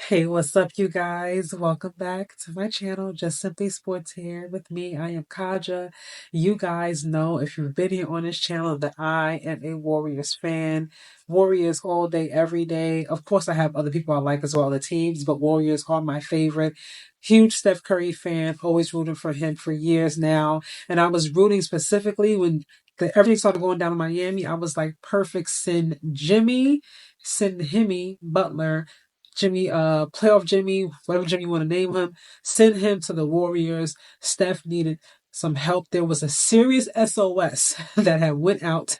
Hey, what's up, you guys? Welcome back to my channel, Just Simply Sports here with me. I am Kaja. You guys know if you've been here on this channel that I am a Warriors fan. Warriors all day, every day. Of course, I have other people I like as well, the teams, but Warriors are my favorite. Huge Steph Curry fan, always rooting for him for years now. And I was rooting specifically when everything started going down in Miami. I was like, perfect, send Himmy, Butler. Jimmy, playoff Jimmy, whatever Jimmy you want to name him, send him to the Warriors. Steph needed some help. There was a serious SOS that had went out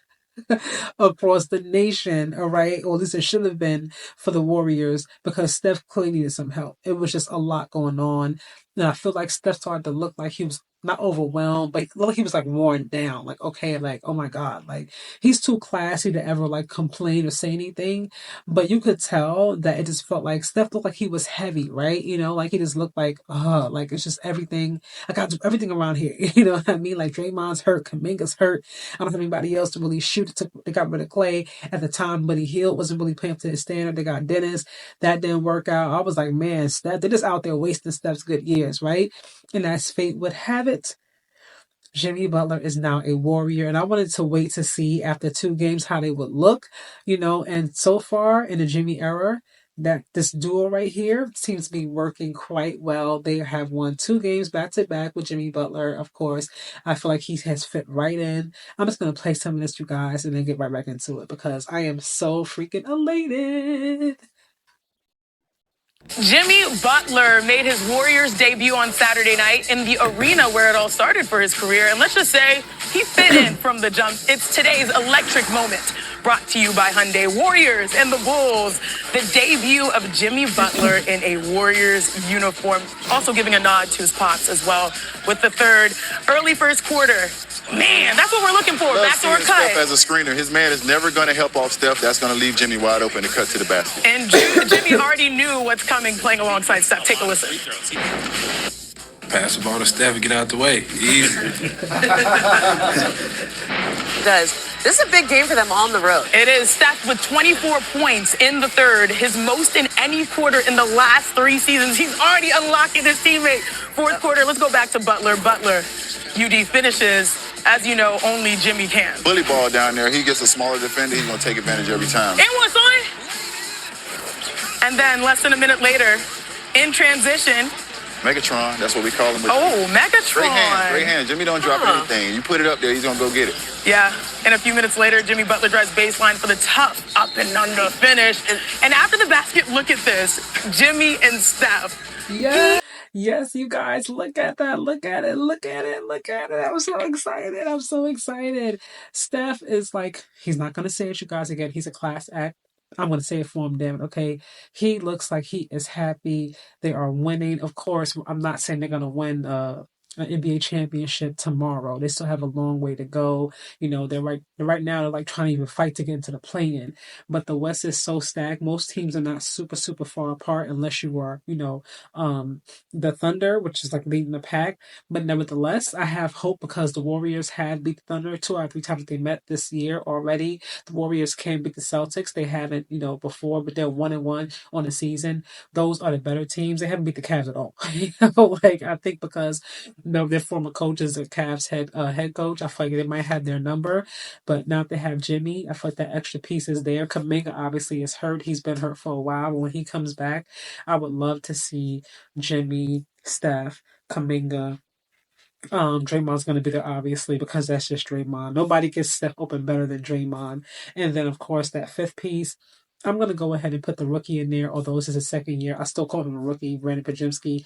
across the nation, all right? Or at least it should have been for the Warriors because Steph clearly needed some help. It was just a lot going on. And I feel like Steph started to look like he was not overwhelmed, but look like he was like worn down. Like, okay, like, oh my God, like he's too classy to ever like complain or say anything. But you could tell that it just felt like Steph looked like he was heavy, right? Like he just looked like it's just everything. I got to do everything around here. You know what I mean? Like Draymond's hurt, Kaminga's hurt. I don't have anybody else to really shoot. They got rid of Clay at the time. Buddy Hield wasn't really playing up to his standard. They got Dennis. That didn't work out. I was like, man, Steph, they're just out there wasting Steph's good years, right? And as fate would have it, Jimmy Butler is now a Warrior, and I wanted to wait to see after 2 games how they would look. And so far in the Jimmy era, that this duo right here seems to be working quite well. They have won 2 games back to back with Jimmy Butler, of course. I feel like he has fit right in. I'm just going to play some of this, you guys, and then get right back into it because I am so freaking elated. Jimmy Butler made his Warriors debut on Saturday night in the arena where it all started for his career. And let's just say he fit in from the jump. It's today's electric moment, brought to you by Hyundai. Warriors and the Bulls. The debut of Jimmy Butler in a Warriors uniform. Also giving a nod to his pops as well with the third early first quarter. Man, that's what we're looking for. Backdoor cut. Steph as a screener. His man is never going to help off Steph. That's going to leave Jimmy wide open to cut to the basket. And Jimmy already knew what's coming playing alongside Steph. Take a listen. Pass the ball to Steph and get out the way. Easy. This is a big game for them on the road. It is. Steph with 24 points in the third, his most in any quarter in the last 3 seasons. He's already unlocking his teammate. Fourth quarter, let's go back to Butler. Butler, UD finishes, as you know, only Jimmy can. Bully ball down there. He gets a smaller defender. He's going to take advantage every time. And what's on? And then less than a minute later, in transition. Megatron, that's what we call him. Oh, Megatron. Great hand. Jimmy don't drop anything. You put it up there, he's going to go get it. Yeah, and a few minutes later, Jimmy Butler drives baseline for the tough up and under finish. And after the basket, look at this. Jimmy and Steph. Yeah. Yes, you guys, look at that. Look at it. Look at it. Look at it. I'm so excited. I'm so excited. Steph is like, he's not going to say it, you guys. Again, he's a class act. I'm going to say it for him, damn it, okay? He looks like he is happy. They are winning. Of course, I'm not saying they're going to win an NBA championship tomorrow. They still have a long way to go. They're right now they're like trying to even fight to get into the play-in. But the West is so stacked. Most teams are not super, super far apart unless you are, the Thunder, which is like leading the pack. But nevertheless, I have hope because the Warriors had beat the Thunder 2 out of 3 times they met this year already. The Warriors can beat the Celtics. They haven't, before, but they're 1-1 on the season. Those are the better teams. They haven't beat the Cavs at all. I think because their former coach is the Cavs head coach. I feel like they might have their number, but now that they have Jimmy, I feel like that extra piece is there. Kaminga obviously is hurt. He's been hurt for a while. But when he comes back, I would love to see Jimmy, Steph, Kaminga. Draymond's going to be there obviously because that's just Draymond. Nobody gets Steph open better than Draymond. And then of course that fifth piece, I'm going to go ahead and put the rookie in there, although this is his second year. I still call him a rookie, Brandon Pajimski.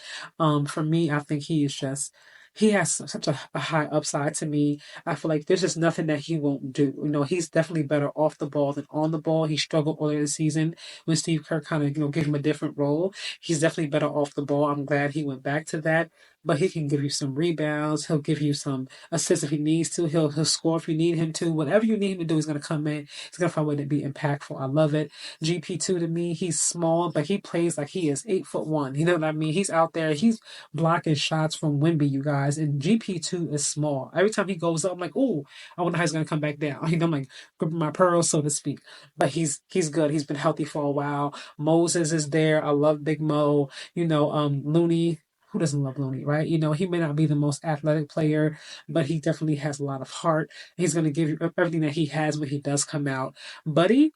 For me, I think he has such a high upside to me. I feel like there's just nothing that he won't do. He's definitely better off the ball than on the ball. He struggled earlier this season when Steve Kerr kind of, gave him a different role. He's definitely better off the ball. I'm glad he went back to that. but he can give you some rebounds. He'll give you some assists if he needs to. He'll score if you need him to. Whatever you need him to do, he's gonna come in. He's gonna find a way to be impactful. I love it. GP2 to me, he's small, but he plays like he is 8'1". You know what I mean? He's out there. He's blocking shots from Wimby, you guys. And GP2 is small. Every time he goes up, I'm like, ooh, I wonder how he's gonna come back down. You know, I'm like gripping my pearls, so to speak. But he's good. He's been healthy for a while. Moses is there. I love Big Mo. Looney. Who doesn't love Looney, right? He may not be the most athletic player, but he definitely has a lot of heart. He's going to give you everything that he has when he does come out. Buddy,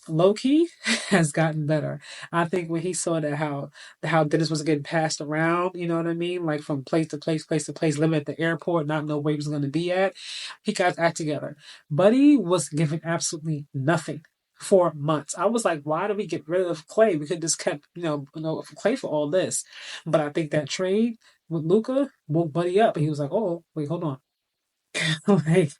low key, has gotten better. I think when he saw that how Dennis was getting passed around, you know what I mean, like from place to place to place, living at the airport, not know where he was going to be at, he got his act together. Buddy was given absolutely nothing for months. I was like, why did we get rid of Clay? We could just kept Clay for all this, but I think that trade with Luca woke Buddy up, and he was like, oh wait, hold on. Like,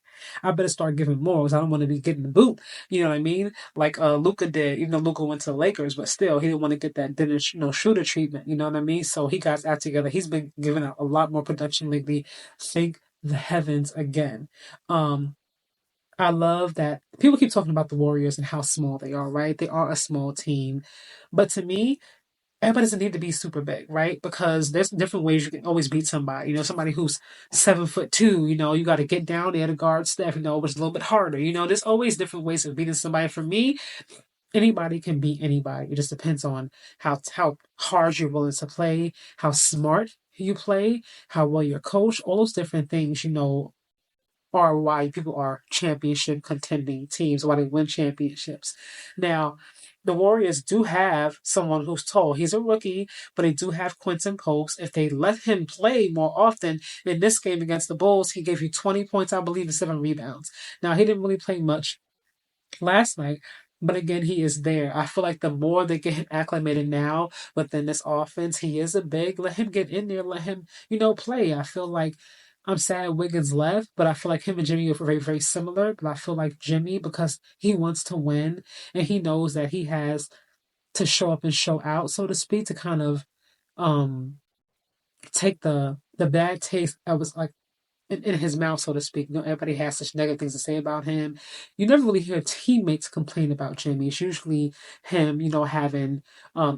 I better start giving more because I don't want to be getting the boot. You know what I mean? Like Luca did, even though Luca went to the Lakers, but still he didn't want to get that dinner, shooter treatment. You know what I mean? So he got his act together. He's been giving out a lot more production lately. Thank the heavens again. I love that people keep talking about the Warriors and how small they are, right? They are a small team. But to me, everybody doesn't need to be super big, right? Because there's different ways you can always beat somebody. Somebody who's 7'2", you got to get down there to guard Steph, which is a little bit harder. There's always different ways of beating somebody. For me, anybody can beat anybody. It just depends on how hard you're willing to play, how smart you play, how well you're coached, all those different things, are why people are championship contending teams, why they win championships. Now, the Warriors do have someone who's tall. He's a rookie, but they do have Quentin Post. If they let him play more often, in this game against the Bulls, he gave you 20 points, I believe, and 7 rebounds. Now, he didn't really play much last night. But again, he is there. I feel like the more they get him acclimated now within this offense, he is a big. Let him get in there. Let him, play. I feel like I'm sad Wiggins left, but I feel like him and Jimmy are very, very similar. But I feel like Jimmy, because he wants to win and he knows that he has to show up and show out, so to speak, to kind of um take the bad taste I was like in his mouth, so to speak. Everybody has such negative things to say about him. You never really hear teammates complain about Jimmy. It's usually him, having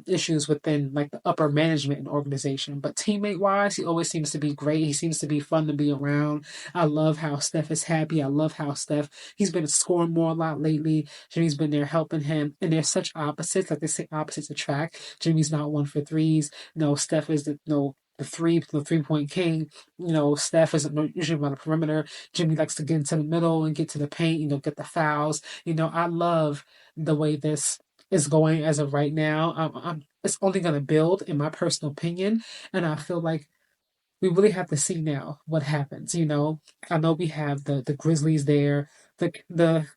issues within like the upper management and organization. But teammate wise, he always seems to be great. He seems to be fun to be around. I love how Steph is happy. I love how he's been scoring more a lot lately. Jimmy's been there helping him. And they're such opposites. Like they say opposites attract. Jimmy's not one for threes. Steph is the 3-point king. Steph isn't usually on the perimeter. Jimmy likes to get into the middle and get to the paint, get the fouls. I love the way this is going as of right now. It's only going to build, in my personal opinion. And I feel like we really have to see now what happens. I know we have the Grizzlies there. The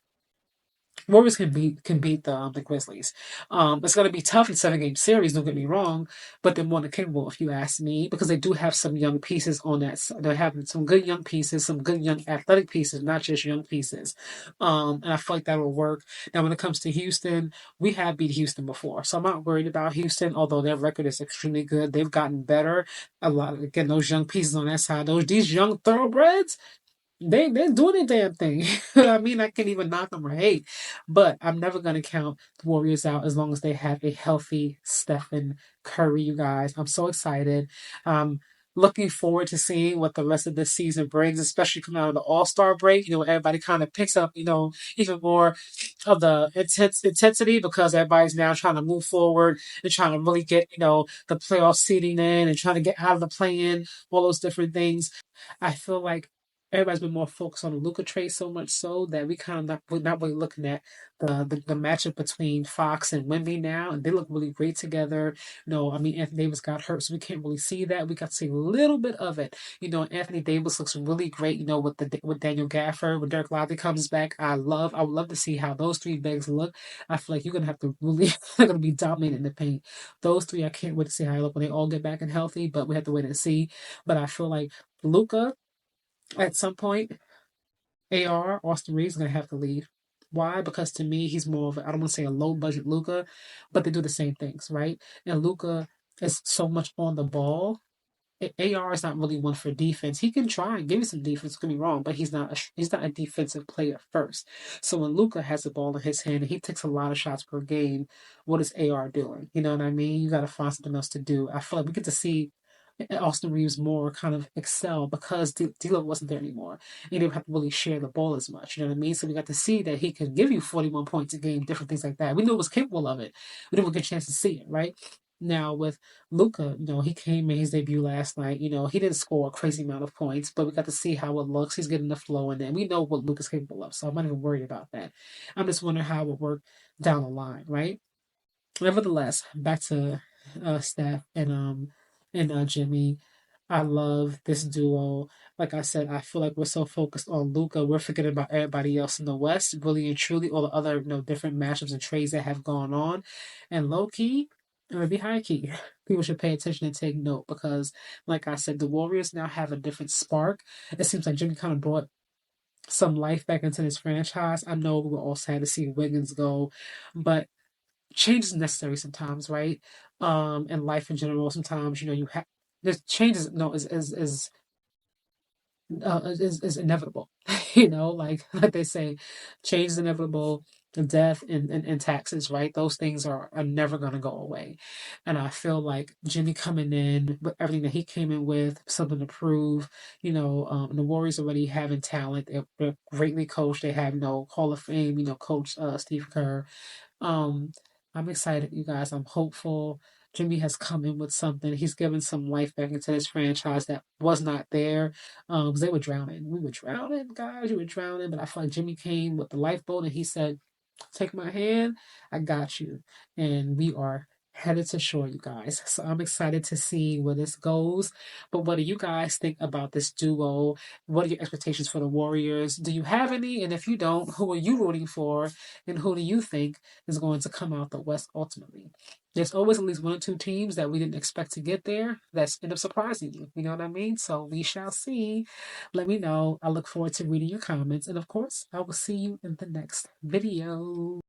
Warriors can beat the Grizzlies. It's going to be tough in 7-game series. Don't get me wrong, but they're more than capable, if you ask me, because they do have some young pieces on that. They have some good young pieces, some good young athletic pieces, not just young pieces. And I feel like that will work. Now, when it comes to Houston, we have beat Houston before, so I'm not worried about Houston. Although their record is extremely good, they've gotten better. A lot again, those young pieces on that side, these young thoroughbreds. They're doing their damn thing. I mean, I can't even knock them or hate, but I'm never gonna count the Warriors out as long as they have a healthy Stephen Curry. You guys, I'm so excited. Looking forward to seeing what the rest of this season brings, especially coming out of the All-Star break. Everybody kind of picks up, even more of the intensity because everybody's now trying to move forward and trying to really get, the playoff seeding in and trying to get out of the play-in, all those different things. I feel like everybody's been more focused on the Luka trade, so much so that we kind of we're not really looking at the matchup between Fox and Wemby now, and they look really great together. I mean, Anthony Davis got hurt, so we can't really see that. We got to see a little bit of it. Anthony Davis looks really great. With Daniel Gafford, when Derek Lively comes back, I would love to see how those three bigs look. I feel like you're gonna have to really they're gonna be dominating the paint. Those three, I can't wait to see how they look when they all get back and healthy. But we have to wait and see. But I feel like Luka, at some point, Austin Reeves is going to have to leave. Why? Because to me, he's more of I don't want to say a low budget Luka, but they do the same things, right? And Luka is so much on the ball AR is not really one for defense. He can try and give you some defense. Don't get me wrong, but he's not a defensive player first. So when Luca has the ball in his hand and he takes a lot of shots per game, what is AR doing? You know what I mean? You got to find something else to do. I feel like we get to see Austin Reeves more kind of excel because D'Lo wasn't there anymore. He didn't have to really share the ball as much. You know what I mean? So we got to see that he could give you 41 points a game, different things like that. We knew he was capable of it. We didn't get a chance to see it, right? Now with Luca, he came in his debut last night. He didn't score a crazy amount of points, but we got to see how it looks. He's getting the flow in there. We know what Luca's capable of, so I'm not even worried about that. I'm just wondering how it would work down the line, right? Nevertheless, back to Steph and Jimmy. I love this duo. Like I said, I feel like we're so focused on Luca, we're forgetting about everybody else in the West. Really and truly, all the other different matchups and trades that have gone on, and low key, or maybe high key, people should pay attention and take note because, like I said, the Warriors now have a different spark. It seems like Jimmy kind of brought some life back into this franchise. I know we were all sad to see Wiggins go, but change is necessary sometimes, right? In life in general, sometimes you have there's changes. No, is inevitable. Like they say, change is inevitable. Death and taxes, right? Those things are never gonna go away. And I feel like Jimmy coming in with everything that he came in with, something to prove. The Warriors already having talent. They're greatly coached. They have Hall of Fame. Coach Steve Kerr. um, I'm excited, you guys. I'm hopeful. Jimmy has come in with something. He's given some life back into this franchise that was not there. Because they were drowning. We were drowning, guys. We were drowning. But I feel like Jimmy came with the lifeboat and he said, "Take my hand. I got you." And we are headed to shore, you guys. So I'm excited to see where this goes. But what do you guys think about this duo? What are your expectations for the Warriors? Do you have any? And if you don't, who are you rooting for? And who do you think is going to come out the West ultimately? There's always at least one or two teams that we didn't expect to get there that's end up surprising you. You know what I mean? So we shall see. Let me know. I look forward to reading your comments. And of course, I will see you in the next video.